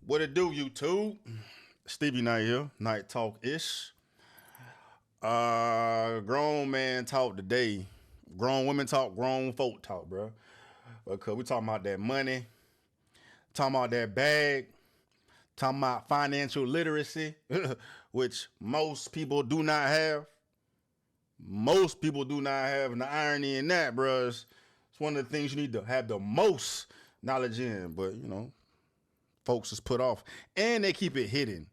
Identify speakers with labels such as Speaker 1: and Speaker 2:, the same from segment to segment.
Speaker 1: What it do, YouTube? Stevie Night here, Night Talk-ish. Grown man talk today. Grown women talk, grown folk talk, bro. Because we talking about that money, talking about that bag, talking about financial literacy, which most people do not have. Most people do not have. And the irony in that, bro, is it's one of the things you need to have the most knowledge in. But, folks is put off. And they keep it hidden.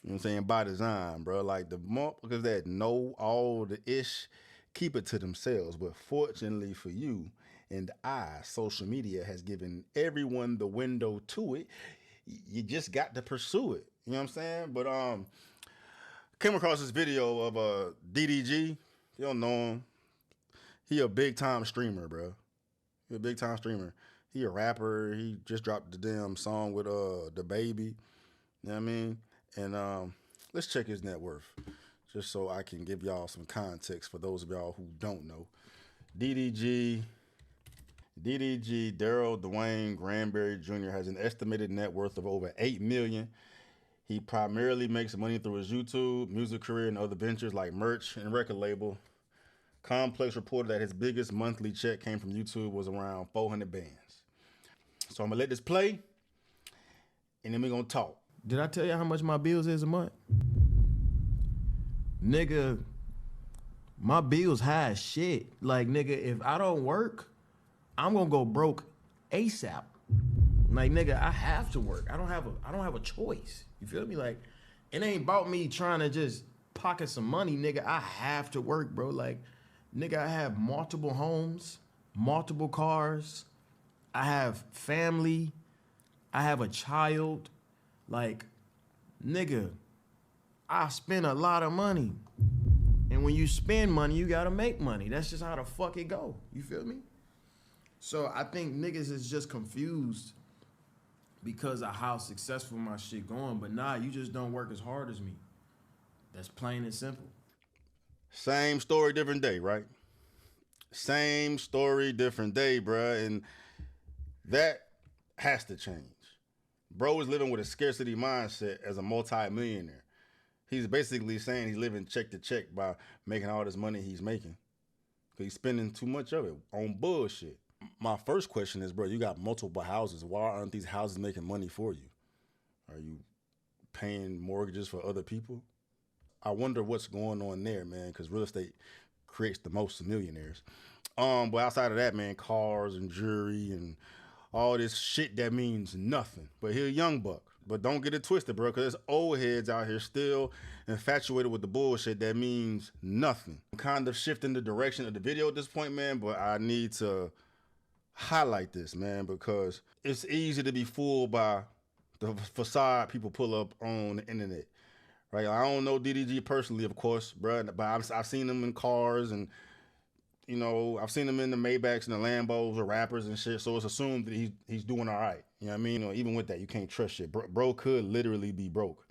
Speaker 1: You know what I'm saying? By design, bro. Like the motherfuckers that know all the ish keep it to themselves. But fortunately for you and I, social media has given everyone the window to it. You just got to pursue it. You know what I'm saying? But came across this video of DDG. You don't know him. He a big time streamer, bro. He a big time streamer. He a rapper. He just dropped the damn song with the baby. You know what I mean? And let's check his net worth, just so I can give y'all some context for those of y'all who don't know. DDG, Daryl Dwayne Granberry Jr. has an estimated net worth of over $8 million. He primarily makes money through his YouTube, music career, and other ventures like merch and record label. Complex reported that his biggest monthly check came from YouTube was around 400 bands. So I'm gonna let this play, and then we're gonna talk.
Speaker 2: Did I tell you how much my bills is a month? Nigga, my bills high as shit. Like, nigga, if I don't work, I'm gonna go broke ASAP. Like, nigga, I have to work. I don't have a choice. You feel me? Like, it ain't about me trying to just pocket some money, nigga. I have to work, bro. Like, nigga, I have multiple homes, multiple cars. I have family. I have a child. Like, nigga, I spend a lot of money. And when you spend money, you gotta make money. That's just how the fuck it go. You feel me? So I think niggas is just confused because of how successful my shit going. But nah, you just don't work as hard as me. That's plain and simple.
Speaker 1: Same story, different day, right? Same story, different day, bruh. And that has to change. Bro is living with a scarcity mindset as a multi-millionaire. He's basically saying he's living check to check by making all this money he's making. He's spending too much of it on bullshit. My first question is, bro, you got multiple houses. Why aren't these houses making money for you? Are you paying mortgages for other people? I wonder what's going on there, man, because real estate creates the most millionaires. But outside of that, man, cars and jewelry and all this shit that means nothing. But he a young buck. But don't get it twisted, bro, because there's old heads out here still infatuated with the bullshit that means nothing. I'm kind of shifting the direction of the video at this point, man, but I need to highlight this, man, because it's easy to be fooled by the facade people pull up on the internet, right? I don't know DDG personally, of course, bro, but I've seen him in cars and, I've seen him in the Maybachs and the Lambos or rappers and shit, so it's assumed that he's doing all right. You know what I mean? Even with that, you can't trust shit. Bro could literally be broke.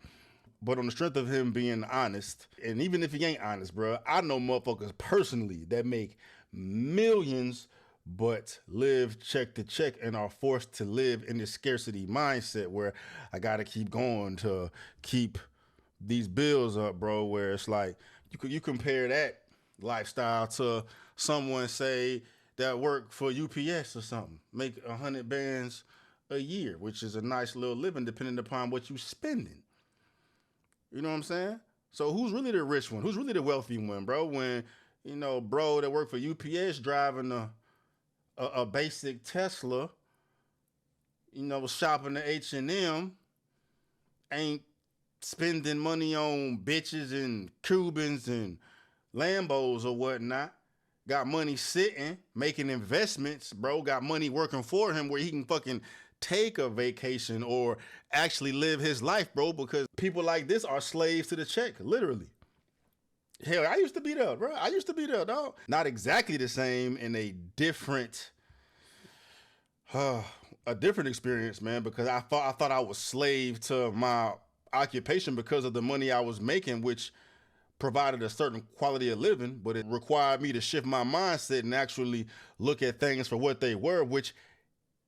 Speaker 1: But on the strength of him being honest, and even if he ain't honest, bro, I know motherfuckers personally that make millions but live check to check and are forced to live in this scarcity mindset where I gotta keep going to keep these bills up, bro, where it's like you compare that lifestyle to someone, say, that work for UPS or something, make 100 bands a year, which is a nice little living depending upon what you spending. You know what I'm saying? So who's really the rich one? Who's really the wealthy one, bro? When, bro that work for UPS driving a basic Tesla, shopping at H&M, ain't spending money on bitches and Cubans and Lambos or whatnot. Got money sitting, making investments, bro. Got money working for him where he can fucking take a vacation or actually live his life, bro, because people like this are slaves to the check, literally. Hell, I used to be there, bro. I used to be there, dog. Not exactly the same, in a different experience, man, because I thought I was slave to my occupation because of the money I was making, which provided a certain quality of living, but it required me to shift my mindset and actually look at things for what they were, which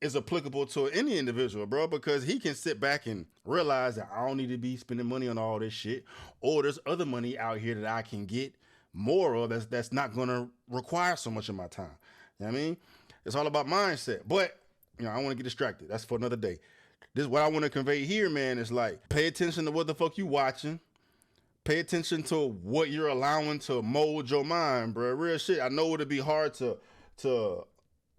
Speaker 1: is applicable to any individual, bro, because he can sit back and realize that I don't need to be spending money on all this shit, or there's other money out here that I can get more of that's not gonna require so much of my time. You know what I mean? It's all about mindset. But I don't want to get distracted. That's for another day. This is what I want to convey here, man. Is like pay attention to what the fuck you watching. Pay attention to what you're allowing to mold your mind, bro. Real shit. I know it'd be hard to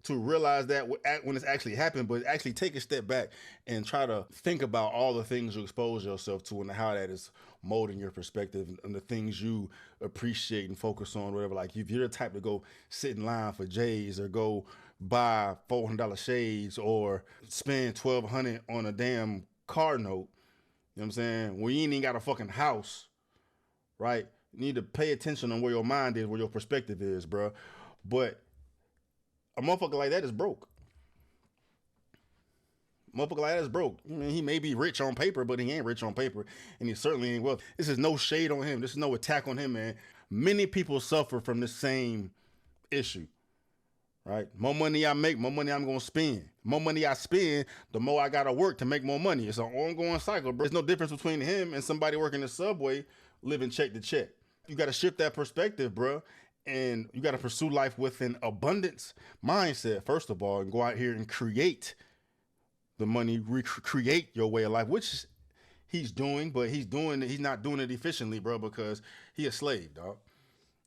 Speaker 1: to realize that when it's actually happened, but actually take a step back and try to think about all the things you expose yourself to and how that is molding your perspective and the things you appreciate and focus on, whatever. Like if you're the type to go sit in line for J's or go buy $400 shades or spend $1,200 on a damn car note, you know what I'm saying? When you ain't even got a fucking house, right? You need to pay attention on where your mind is, where your perspective is, bro. But a motherfucker like that is broke. Motherfucker like that is broke. I mean, he may be rich on paper, but he ain't rich on paper, and he certainly ain't wealthy. This is no shade on him. This is no attack on him, man. Many people suffer from the same issue, right? More money I make, more money I'm gonna spend. More money I spend, the more I gotta work to make more money. It's an ongoing cycle, bro. There's no difference between him and somebody working the subway, living check to check. You gotta shift that perspective, bro. And you got to pursue life with an abundance mindset, first of all, and go out here and create the money, recreate your way of life, which he's doing, but he's not doing it efficiently, bro, because he a slave, dog.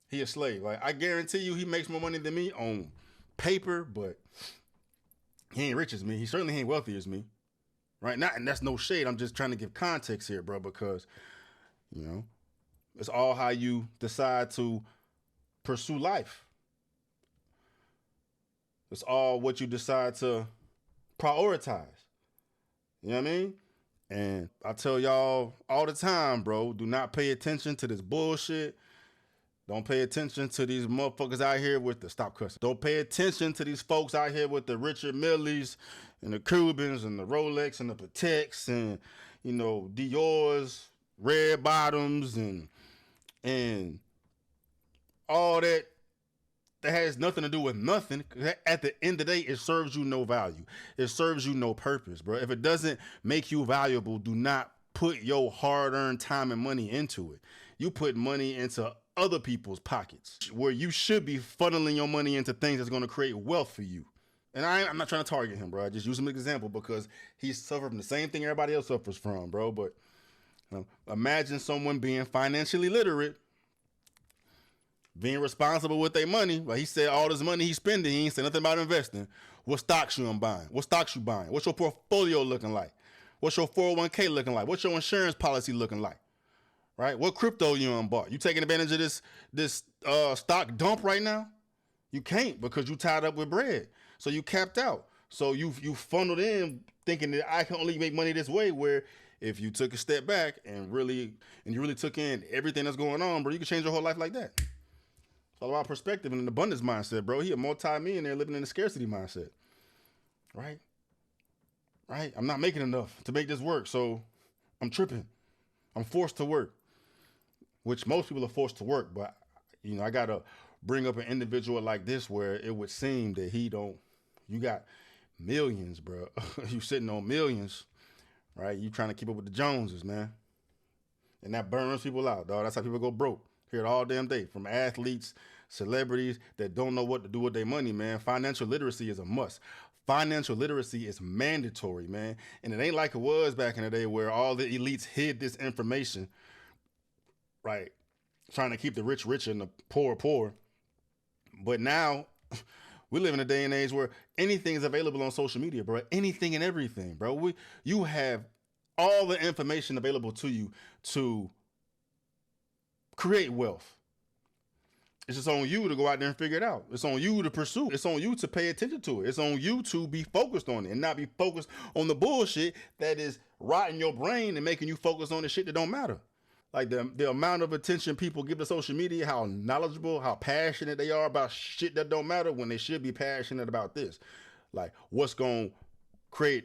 Speaker 1: He a slave. Like, I guarantee you he makes more money than me on paper, but he ain't rich as me. He certainly ain't wealthy as me, right? Not, and that's no shade. I'm just trying to give context here, bro, because, it's all how you decide to pursue life. It's all what you decide to prioritize. You know what I mean? And I tell y'all all the time, bro, do not pay attention to this bullshit. Don't pay attention to these motherfuckers out here with the stop cussing. Don't pay attention to these folks out here with the Richard Milles and the Cubans and the Rolex and the Pateks and, Dior's, red bottoms and all that has nothing to do with nothing. At the end of the day, it serves you no value. It serves you no purpose, bro. If it doesn't make you valuable, do not put your hard-earned time and money into it. You put money into other people's pockets where you should be funneling your money into things that's going to create wealth for you. And I'm not trying to target him, bro. I just use him as an example because he's suffering from the same thing everybody else suffers from, bro. But imagine someone being financially literate, being responsible with their money. Like he said, all this money he's spending, he ain't said nothing about investing. What stocks you buying? What stocks you buying? What's your portfolio looking like? What's your 401k looking like? What's your insurance policy looking like? Right? What crypto you bought? You taking advantage of this stock dump right now? You can't because you tied up with bread. So you capped out. So you funneled in thinking that I can only make money this way, where if you took a step back and you really took in everything that's going on, bro, you can change your whole life like that. It's all about perspective and an abundance mindset, bro. He a multi-millionaire living in a scarcity mindset. Right? I'm not making enough to make this work, so I'm tripping. I'm forced to work, which most people are forced to work, but I gotta bring up an individual like this where it would seem that you got millions, bro. You sitting on millions, right? You trying to keep up with the Joneses, man. And that burns people out, dog. That's how people go broke. Hear it all damn day. From athletes, celebrities that don't know what to do with their money, man. Financial literacy is a must. Financial literacy is mandatory, man. And it ain't like it was back in the day where all the elites hid this information, right? Trying to keep the rich rich and the poor poor. But now we live in a day and age where anything is available on social media, bro. Anything and everything, bro. You have all the information available to you to create wealth. It's just on you to go out there and figure it out. It's on you to pursue. It's on you to pay attention to it. It's on you to be focused on it and not be focused on the bullshit that is rotting your brain and making you focus on the shit that don't matter. Like the amount of attention people give to social media, how knowledgeable, how passionate they are about shit that don't matter when they should be passionate about this. Like what's going to create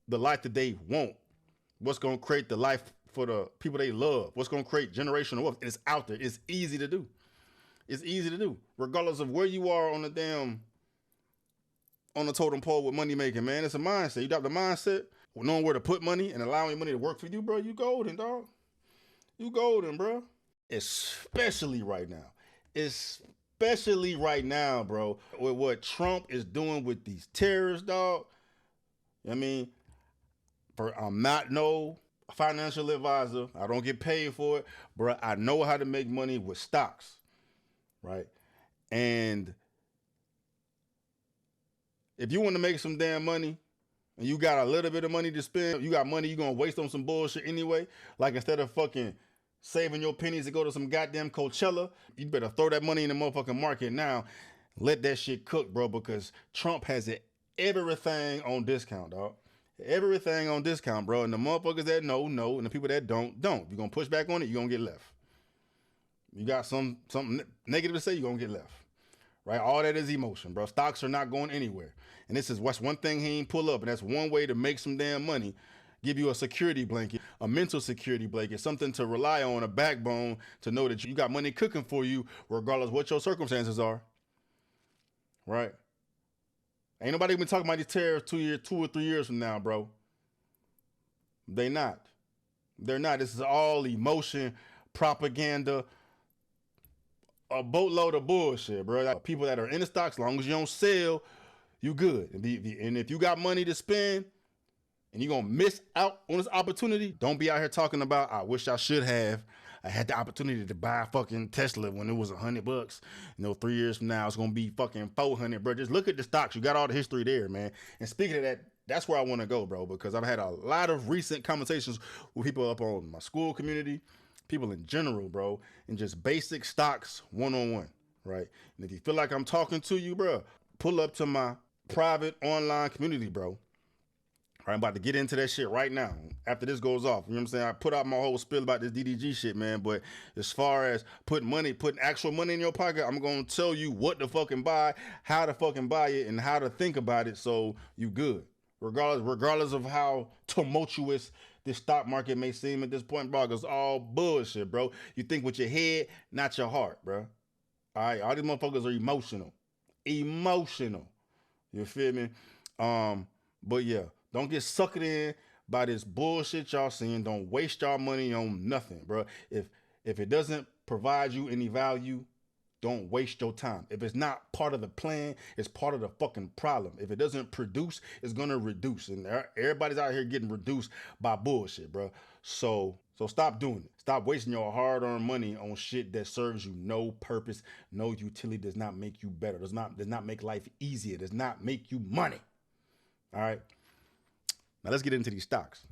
Speaker 1: the life that they want. What's going to create the life for the people they love. What's going to create generational wealth. It's out there. It's easy to do. It's easy to do. Regardless of where you are on the damn on the totem pole with money making, man. It's a mindset. You got the mindset, knowing where to put money and allowing money to work for you, bro. You golden, dog. You golden, bro. Especially right now. Especially right now, bro. With what Trump is doing with these terrorists, dog. I mean, I'm not no financial advisor. I don't get paid for it, bro. I know how to make money with stocks, right? And if you want to make some damn money and you got a little bit of money to spend, you got money you're going to waste on some bullshit anyway, like instead of fucking saving your pennies to go to some goddamn Coachella, you better throw that money in the motherfucking market now. Let that shit cook, bro, because Trump has everything on discount, dog. Everything on discount, bro. And the motherfuckers that know, and the people that don't. If you're going to push back on it, you're going to get left. You got something negative to say, you're going to get left. Right? All that is emotion, bro. Stocks are not going anywhere. And this is what's one thing he ain't pull up, and that's one way to make some damn money. Give you a security blanket, a mental security blanket, something to rely on, a backbone to know that you got money cooking for you regardless what your circumstances are. Right? Ain't nobody been talking about these tariffs 2 or 3 years from now, bro. They're not. This is all emotion, propaganda, a boatload of bullshit, bro. Like, people that are in the stocks, as long as you don't sell, you good. And if you got money to spend and you're going to miss out on this opportunity, don't be out here talking about, I wish I should have. I had the opportunity to buy a fucking Tesla when it was $100. 3 years from now, it's going to be fucking 400, bro. Just look at the stocks. You got all the history there, man. And speaking of that, that's where I want to go, bro, because I've had a lot of recent conversations with people up on my school community, people in general, bro, and just basic stocks one-on-one, right? And if you feel like I'm talking to you, bro, pull up to my private online community, bro. I'm about to get into that shit right now after this goes off. You know what I'm saying? I put out my whole spiel about this DDG shit, man. But as far as putting actual money in your pocket, I'm going to tell you what to fucking buy, how to fucking buy it, and how to think about it so you good. Regardless of how tumultuous this stock market may seem at this point, bro, it's all bullshit, bro. You think with your head, not your heart, bro. All right? All these motherfuckers are emotional. You feel me? But yeah. Don't get sucked in by this bullshit y'all seeing. Don't waste y'all money on nothing, bro. If it doesn't provide you any value, don't waste your time. If it's not part of the plan, it's part of the fucking problem. If it doesn't produce, it's gonna reduce. And everybody's out here getting reduced by bullshit, bro. So stop doing it. Stop wasting your hard-earned money on shit that serves you no purpose, no utility, does not make you better, does not make life easier, does not make you money. All right. Now let's get into these stocks.